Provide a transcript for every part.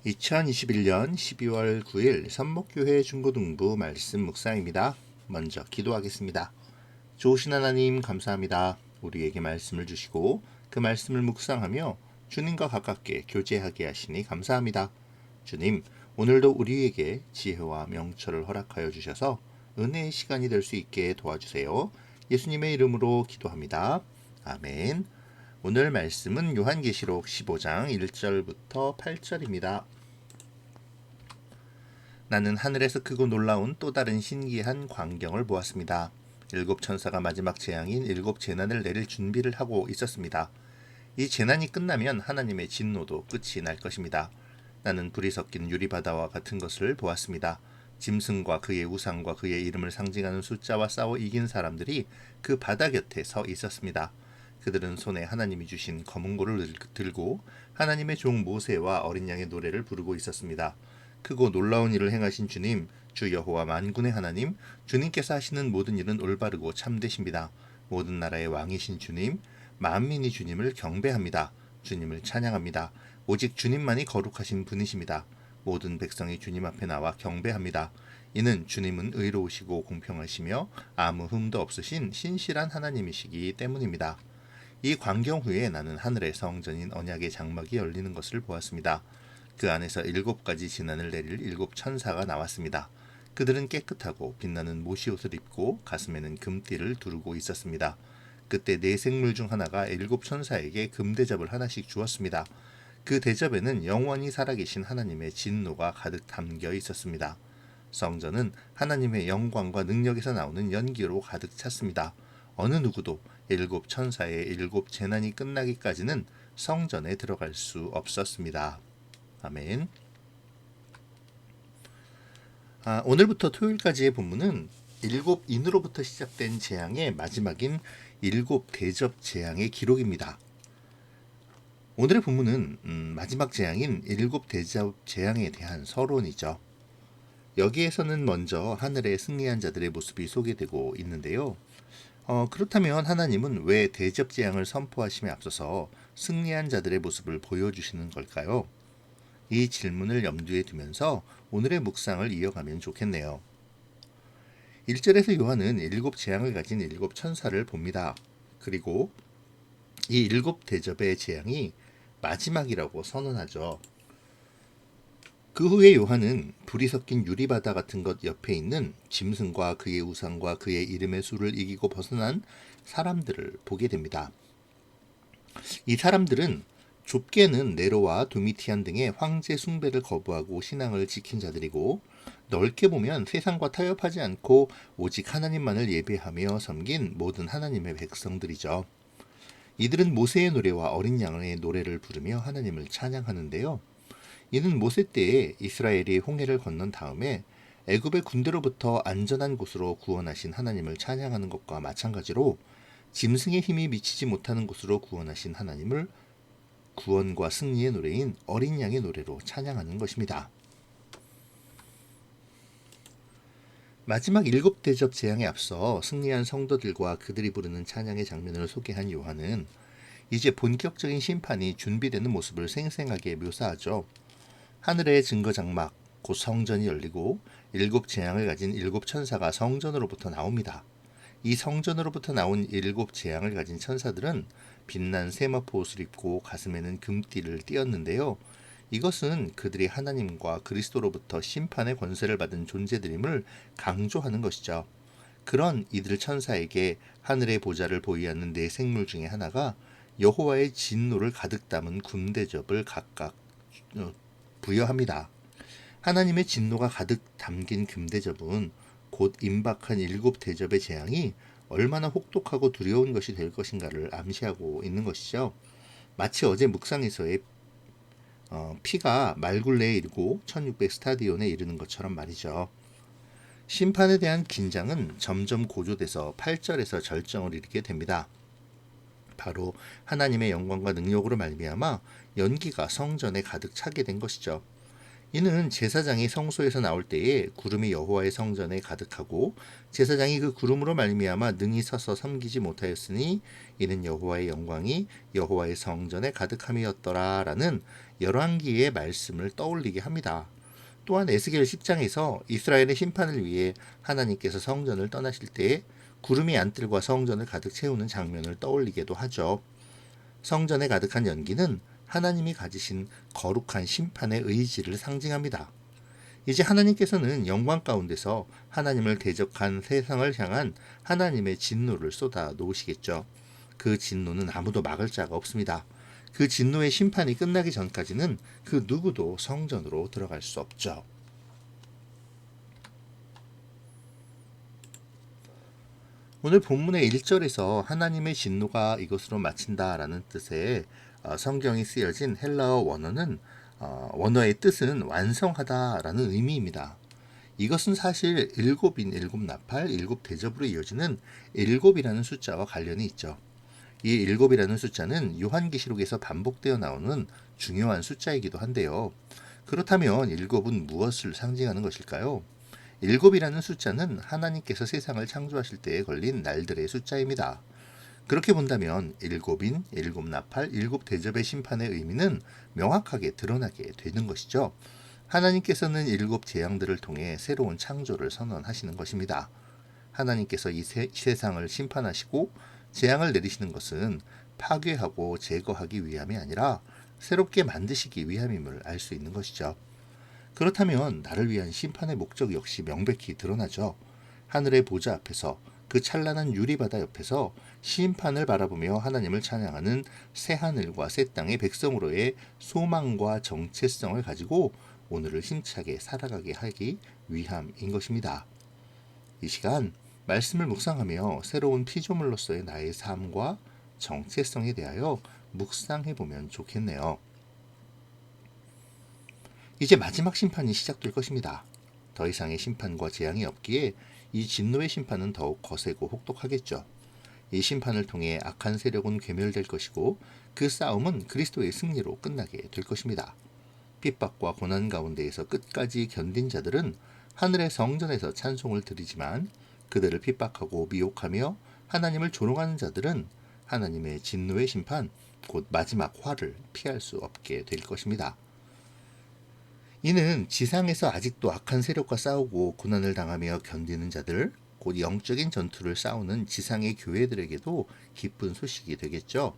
2021년 12월 9일 선목교회 중고등부 말씀 묵상입니다. 먼저 기도하겠습니다. 좋으신 하나님 감사합니다. 우리에게 말씀을 주시고 그 말씀을 묵상하며 주님과 가깝게 교제하게 하시니 감사합니다. 주님, 오늘도 우리에게 지혜와 명철을 허락하여 주셔서 은혜의 시간이 될 수 있게 도와주세요. 예수님의 이름으로 기도합니다. 아멘. 오늘 말씀은 요한계시록 15장 1절부터 8절입니다. 나는 하늘에서 크고 놀라운 또 다른 신기한 광경을 보았습니다. 일곱 천사가 마지막 재앙인 일곱 재난을 내릴 준비를 하고 있었습니다. 이 재난이 끝나면 하나님의 진노도 끝이 날 것입니다. 나는 불이 섞인 유리바다와 같은 것을 보았습니다. 짐승과 그의 우상과 그의 이름을 상징하는 숫자와 싸워 이긴 사람들이 그 바다 곁에 서 있었습니다. 그들은 손에 하나님이 주신 검은고를 들고 하나님의 종 모세와 어린 양의 노래를 부르고 있었습니다. 크고 놀라운 일을 행하신 주님, 주 여호와 만군의 하나님, 주님께서 하시는 모든 일은 올바르고 참되십니다. 모든 나라의 왕이신 주님, 만민이 주님을 경배합니다. 주님을 찬양합니다. 오직 주님만이 거룩하신 분이십니다. 모든 백성이 주님 앞에 나와 경배합니다. 이는 주님은 의로우시고 공평하시며 아무 흠도 없으신 신실한 하나님이시기 때문입니다. 이 광경 후에 나는 하늘의 성전인 언약의 장막이 열리는 것을 보았습니다. 그 안에서 7가지 진난을 내릴 7천사가 나왔습니다. 그들은 깨끗하고 빛나는 모시옷을 입고 가슴에는 금띠를 두르고 있었습니다. 그때 네 생물 중 하나가 7천사에게 금대접을 하나씩 주었습니다. 그 대접에는 영원히 살아계신 하나님의 진노가 가득 담겨 있었습니다. 성전은 하나님의 영광과 능력에서 나오는 연기로 가득 찼습니다. 어느 누구도 7천사의 7재난이 끝나기까지는 성전에 들어갈 수 없었습니다. 아멘. 오늘부터 토요일까지의 본문은 7인으로부터 시작된 재앙의 마지막인 7대접 재앙의 기록입니다. 오늘의 본문은 마지막 재앙인 7대접 재앙에 대한 서론이죠. 여기에서는 먼저 하늘의 승리한 자들의 모습이 소개되고 있는데요. 그렇다면 하나님은 왜 대접 재앙을 선포하심에 앞서서 승리한 자들의 모습을 보여주시는 걸까요? 이 질문을 염두에 두면서 오늘의 묵상을 이어가면 좋겠네요. 1절에서 요한은 7재앙을 가진 7천사를 봅니다. 그리고 이 7대접의 재앙이 마지막이라고 선언하죠. 그 후에 요한은 불이 섞인 유리바다 같은 것 옆에 있는 짐승과 그의 우상과 그의 이름의 수를 이기고 벗어난 사람들을 보게 됩니다. 이 사람들은 좁게는 네로와 도미티안 등의 황제 숭배를 거부하고 신앙을 지킨 자들이고, 넓게 보면 세상과 타협하지 않고 오직 하나님만을 예배하며 섬긴 모든 하나님의 백성들이죠. 이들은 모세의 노래와 어린 양의 노래를 부르며 하나님을 찬양하는데요. 이는 모세 때에 이스라엘이 홍해를 건넌 다음에 애굽의 군대로부터 안전한 곳으로 구원하신 하나님을 찬양하는 것과 마찬가지로 짐승의 힘이 미치지 못하는 곳으로 구원하신 하나님을 구원과 승리의 노래인 어린 양의 노래로 찬양하는 것입니다. 마지막 7대접 재앙에 앞서 승리한 성도들과 그들이 부르는 찬양의 장면을 소개한 요한은 이제 본격적인 심판이 준비되는 모습을 생생하게 묘사하죠. 하늘의 증거 장막, 곧 성전이 열리고 7재앙을 가진 7천사가 성전으로부터 나옵니다. 이 성전으로부터 나온 7재앙을 가진 천사들은 빛난 세마포 옷을 입고 가슴에는 금띠를 띠었는데요. 이것은 그들이 하나님과 그리스도로부터 심판의 권세를 받은 존재들임을 강조하는 것이죠. 그런 이들 천사에게 하늘의 보좌를 보유하는 네 생물 중에 하나가 여호와의 진노를 가득 담은 금대접을 각각 부여합니다. 하나님의 진노가 가득 담긴 금대접은 곧 임박한 7대접의 재앙이 얼마나 혹독하고 두려운 것이 될 것인가를 암시하고 있는 것이죠. 마치 어제 묵상에서의 피가 말굴레에 이르고 1600 스타디온에 이르는 것처럼 말이죠. 심판에 대한 긴장은 점점 고조돼서 8절에서 절정을 이루게 됩니다. 바로 하나님의 영광과 능력으로 말미암아 연기가 성전에 가득 차게 된 것이죠. 이는 제사장이 성소에서 나올 때에 구름이 여호와의 성전에 가득하고 제사장이 그 구름으로 말미암아 능히 서서 섬기지 못하였으니 이는 여호와의 영광이 여호와의 성전에 가득함이었더라라는 열왕기의 말씀을 떠올리게 합니다. 또한 에스겔 10장에서 이스라엘의 심판을 위해 하나님께서 성전을 떠나실 때에 구름이 안뜰과 성전을 가득 채우는 장면을 떠올리게도 하죠. 성전에 가득한 연기는 하나님이 가지신 거룩한 심판의 의지를 상징합니다. 이제 하나님께서는 영광 가운데서 하나님을 대적한 세상을 향한 하나님의 진노를 쏟아 놓으시겠죠. 그 진노는 아무도 막을 자가 없습니다. 그 진노의 심판이 끝나기 전까지는 그 누구도 성전으로 들어갈 수 없죠. 오늘 본문의 1절에서 하나님의 진노가 이것으로 마친다라는 뜻의 성경이 쓰여진 헬라어 원어는 원어의 뜻은 완성하다라는 의미입니다. 이것은 사실 일곱인 일곱나팔, 일곱대접으로 이어지는 일곱이라는 숫자와 관련이 있죠. 이 일곱이라는 숫자는 요한계시록에서 반복되어 나오는 중요한 숫자이기도 한데요. 그렇다면 일곱은 무엇을 상징하는 것일까요? 일곱이라는 숫자는 하나님께서 세상을 창조하실 때에 걸린 날들의 숫자입니다. 그렇게 본다면 일곱인, 일곱나팔, 일곱대접의 심판의 의미는 명확하게 드러나게 되는 것이죠. 하나님께서는 일곱 재앙들을 통해 새로운 창조를 선언하시는 것입니다. 하나님께서 이 세상을 심판하시고 재앙을 내리시는 것은 파괴하고 제거하기 위함이 아니라 새롭게 만드시기 위함임을 알 수 있는 것이죠. 그렇다면 나를 위한 심판의 목적 역시 명백히 드러나죠. 하늘의 보좌 앞에서 그 찬란한 유리바다 옆에서 심판을 바라보며 하나님을 찬양하는 새하늘과 새 땅의 백성으로의 소망과 정체성을 가지고 오늘을 힘차게 살아가게 하기 위함인 것입니다. 이 시간 말씀을 묵상하며 새로운 피조물로서의 나의 삶과 정체성에 대하여 묵상해 보면 좋겠네요. 이제 마지막 심판이 시작될 것입니다. 더 이상의 심판과 재앙이 없기에 이 진노의 심판은 더욱 거세고 혹독하겠죠. 이 심판을 통해 악한 세력은 괴멸될 것이고 그 싸움은 그리스도의 승리로 끝나게 될 것입니다. 핍박과 고난 가운데에서 끝까지 견딘 자들은 하늘의 성전에서 찬송을 드리지만 그들을 핍박하고 미혹하며 하나님을 조롱하는 자들은 하나님의 진노의 심판, 곧 마지막 화를 피할 수 없게 될 것입니다. 이는 지상에서 아직도 악한 세력과 싸우고 고난을 당하며 견디는 자들, 곧 영적인 전투를 싸우는 지상의 교회들에게도 기쁜 소식이 되겠죠.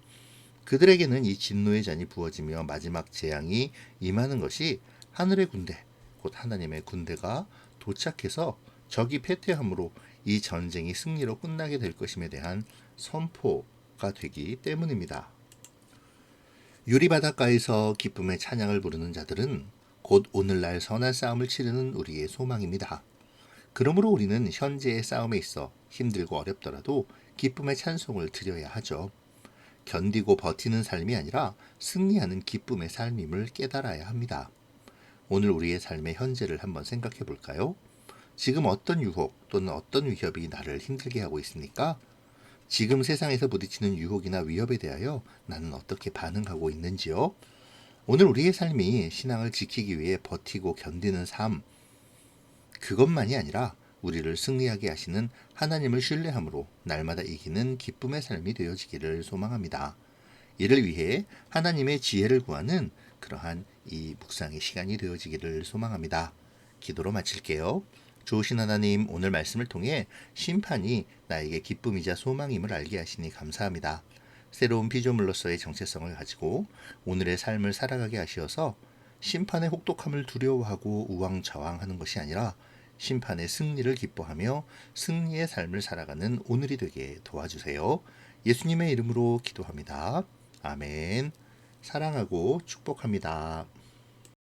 그들에게는 이 진노의 잔이 부어지며 마지막 재앙이 임하는 것이 하늘의 군대, 곧 하나님의 군대가 도착해서 적이 패퇴함으로 이 전쟁이 승리로 끝나게 될 것임에 대한 선포가 되기 때문입니다. 유리바닷가에서 기쁨의 찬양을 부르는 자들은 곧 오늘날 선한 싸움을 치르는 우리의 소망입니다. 그러므로 우리는 현재의 싸움에 있어 힘들고 어렵더라도 기쁨의 찬송을 드려야 하죠. 견디고 버티는 삶이 아니라 승리하는 기쁨의 삶임을 깨달아야 합니다. 오늘 우리의 삶의 현재를 한번 생각해 볼까요? 지금 어떤 유혹 또는 어떤 위협이 나를 힘들게 하고 있습니까? 지금 세상에서 부딪히는 유혹이나 위협에 대하여 나는 어떻게 반응하고 있는지요? 오늘 우리의 삶이 신앙을 지키기 위해 버티고 견디는 삶, 그것만이 아니라 우리를 승리하게 하시는 하나님을 신뢰함으로 날마다 이기는 기쁨의 삶이 되어지기를 소망합니다. 이를 위해 하나님의 지혜를 구하는 그러한 이 묵상의 시간이 되어지기를 소망합니다. 기도로 마칠게요. 좋으신 하나님, 오늘 말씀을 통해 심판이 나에게 기쁨이자 소망임을 알게 하시니 감사합니다. 새로운 피조물로서의 정체성을 가지고 오늘의 삶을 살아가게 하시어서 심판의 혹독함을 두려워하고 우왕좌왕하는 것이 아니라 심판의 승리를 기뻐하며 승리의 삶을 살아가는 오늘이 되게 도와주세요. 예수님의 이름으로 기도합니다. 아멘. 사랑하고 축복합니다.